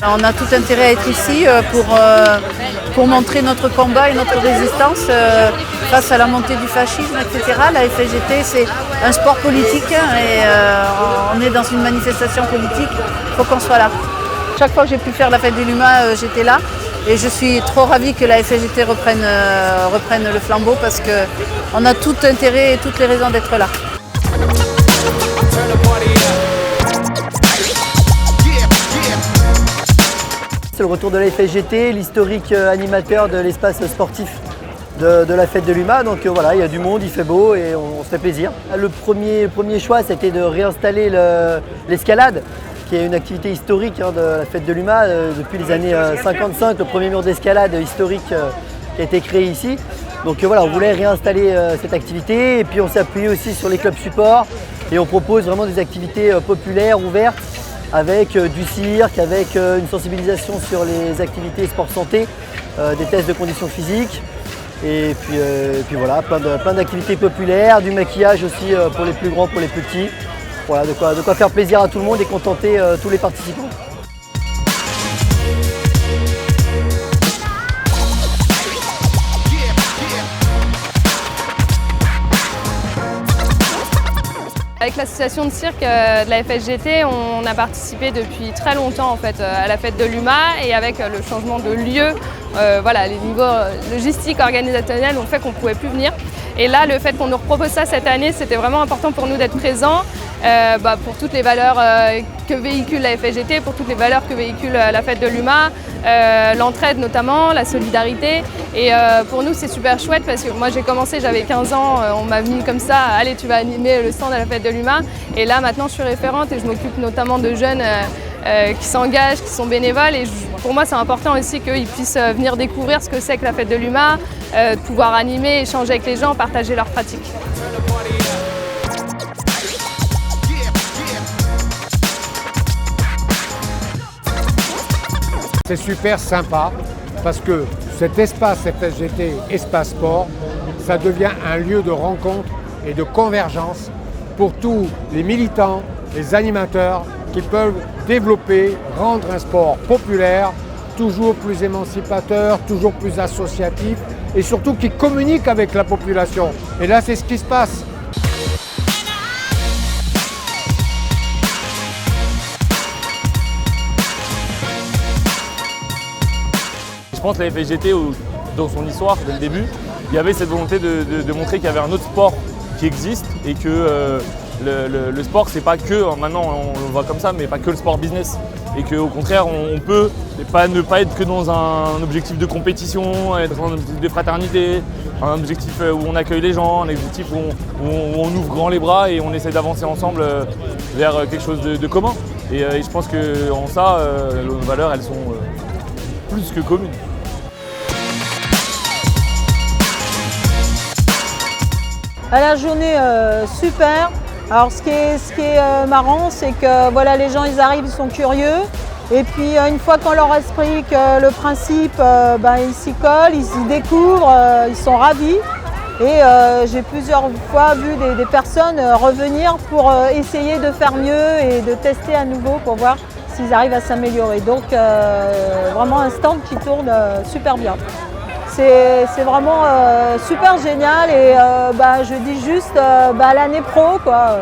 On a tout intérêt à être ici pour montrer notre combat et notre résistance face à la montée du fascisme, etc. La FSGT, c'est un sport politique et on est dans une manifestation politique, il faut qu'on soit là. Chaque fois que j'ai pu faire la fête de l'UMA, j'étais là et je suis trop ravie que la FSGT reprenne le flambeau parce qu'on a tout intérêt et toutes les raisons d'être là. C'est le retour de la FSGT, l'historique animateur de l'espace sportif de la fête de l'UMA. Donc voilà, il y a du monde, il fait beau et on se fait plaisir. Le premier choix, c'était de réinstaller l'escalade, qui est une activité historique de la fête de l'UMA. Depuis les années 55, le premier mur d'escalade historique qui a été créé ici. Donc voilà, on voulait réinstaller cette activité et puis on s'est appuyé aussi sur les clubs supports et on propose vraiment des activités populaires, ouvertes, avec du cirque, avec une sensibilisation sur les activités sport-santé, des tests de conditions physiques et puis voilà, plein d'activités populaires, du maquillage aussi pour les plus grands, pour les plus petits. Voilà, de quoi faire plaisir à tout le monde et contenter tous les participants. Avec l'association de cirque de la FSGT, on a participé depuis très longtemps en fait, à la fête de l'UMA et avec le changement de lieu, voilà, les niveaux logistiques, organisationnels ont fait qu'on ne pouvait plus venir. Et là, le fait qu'on nous propose ça cette année, c'était vraiment important pour nous d'être présents pour toutes les valeurs que véhicule la FSGT, pour toutes les valeurs que véhicule la fête de l'UMA, l'entraide notamment, la solidarité. Et pour nous, c'est super chouette parce que moi, j'ai commencé, j'avais 15 ans, on m'a mis comme ça, allez, tu vas animer le stand à la fête de l'UMA. Et là, maintenant, je suis référente et je m'occupe notamment de jeunes qui s'engagent, qui sont bénévoles. Et pour moi, c'est important aussi qu'ils puissent venir découvrir ce que c'est que la fête de l'UMA, pouvoir animer, échanger avec les gens, partager leurs pratiques. C'est super sympa parce que cet espace FSGT, espace sport, ça devient un lieu de rencontre et de convergence pour tous les militants, les animateurs qui peuvent développer, rendre un sport populaire, toujours plus émancipateur, toujours plus associatif et surtout qui communique avec la population. Et là, c'est ce qui se passe. Je pense que la FSGT, dans son histoire, dès le début, il y avait cette volonté de montrer qu'il y avait un autre sport qui existe et que le sport, c'est pas que, maintenant on le voit comme ça, mais pas que le sport business. Et qu'au contraire, on peut ne pas être que dans un objectif de compétition, être dans un objectif de fraternité, un objectif où on accueille les gens, un objectif où on ouvre grand les bras et on essaie d'avancer ensemble vers quelque chose de commun. Et je pense qu'en ça, nos valeurs, elles sont plus que communes. La journée super. Alors ce qui est marrant, c'est que voilà, les gens ils arrivent, ils sont curieux. Et puis une fois qu'on leur explique le principe, ils s'y collent, ils s'y découvrent, ils sont ravis. Et j'ai plusieurs fois vu des personnes revenir pour essayer de faire mieux et de tester à nouveau pour voir s'ils arrivent à s'améliorer. Donc vraiment un stand qui tourne super bien. C'est vraiment super génial et je dis juste l'année pro quoi.